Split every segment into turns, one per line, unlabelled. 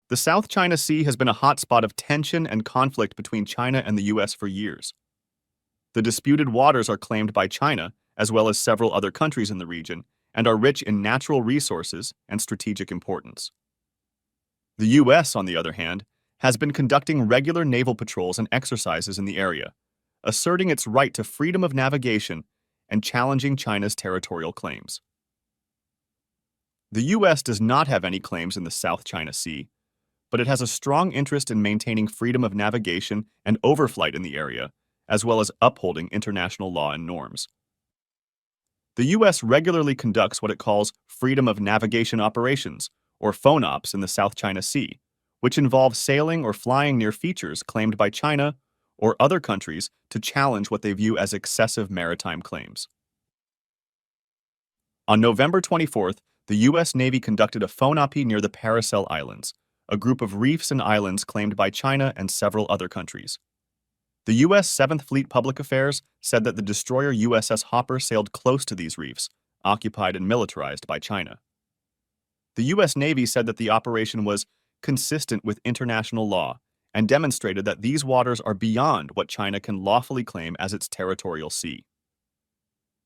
The South China Sea has been a hotspot of tension and conflict between China and the U.S. for years. The disputed waters are claimed by China, as well as several other countries in the region, and are rich in natural resources and strategic importance. The U.S., on the other hand, has been conducting regular naval patrols and exercises in the area, asserting its right to freedom of navigation and challenging China's territorial claims. The U.S. does not have any claims in the South China Sea, but it has a strong interest in maintaining freedom of navigation and overflight in the area, as well as upholding international law and norms. The U.S. regularly conducts what it calls freedom of navigation operations, or FONOPs, in the South China Sea, which involve sailing or flying near features claimed by China or other countries to challenge what they view as excessive maritime claims. On November 24th, the U.S. Navy conducted a FONOP near the Paracel Islands, a group of reefs and islands claimed by China and several other countries. The U.S. 7th Fleet Public Affairs said that the destroyer USS Hopper sailed close to these reefs, occupied and militarized by China. The U.S. Navy said that the operation was consistent with international law and demonstrated that these waters are beyond what China can lawfully claim as its territorial sea.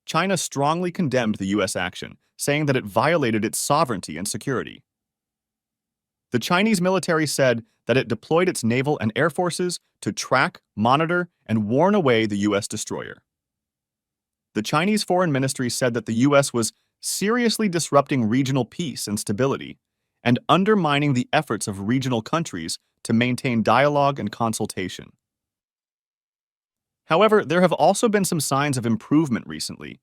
China strongly condemned the U.S. action, saying that it violated its sovereignty and security. The Chinese military said that it deployed its naval and air forces to track, monitor, and warn away the U.S. destroyer. The Chinese Foreign Ministry said that the U.S. was seriously disrupting regional peace and stability and undermining the efforts of regional countries to maintain dialogue and consultation. However, there have also been some signs of improvement recently.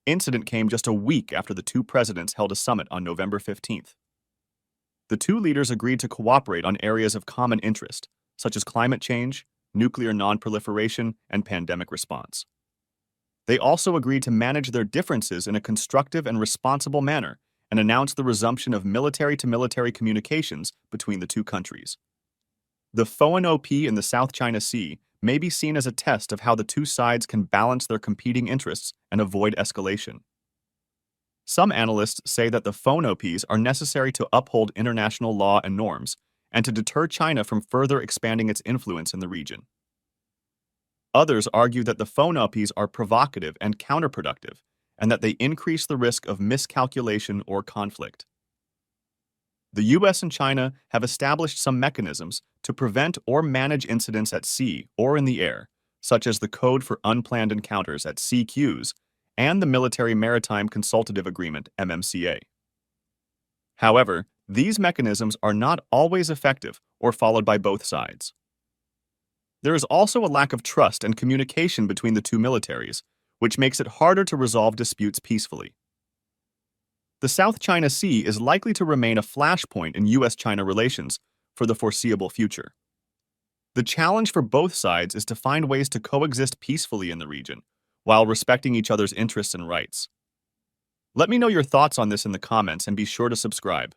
Incident came just a week after the two presidents held a summit on November 15th. The two leaders agreed to cooperate on areas of common interest, such as climate change, nuclear non-proliferation, and pandemic response. They also agreed to manage their differences in a constructive and responsible manner and announced the resumption of military-to-military communications between the two countries. The FONOP in the South China Sea may be seen as a test of how the two sides can balance their competing interests and avoid escalation. Some analysts say that the FONOPs are necessary to uphold international law and norms and to deter China from further expanding its influence in the region. Others argue that the FONOPs are provocative and counterproductive, and that they increase the risk of miscalculation or conflict. The U.S. and China have established some mechanisms to prevent or manage incidents at sea or in the air, such as the Code for Unplanned Encounters at CQs and the Military Maritime Consultative Agreement (MMCA). However, these mechanisms are not always effective or followed by both sides. There is also a lack of trust and communication between the two militaries, which makes it harder to resolve disputes peacefully. The South China Sea is likely to remain a flashpoint in U.S.-China relations for the foreseeable future. The challenge for both sides is to find ways to coexist peacefully in the region, while respecting each other's interests and rights. Let me know your thoughts on this in the comments and be sure to subscribe.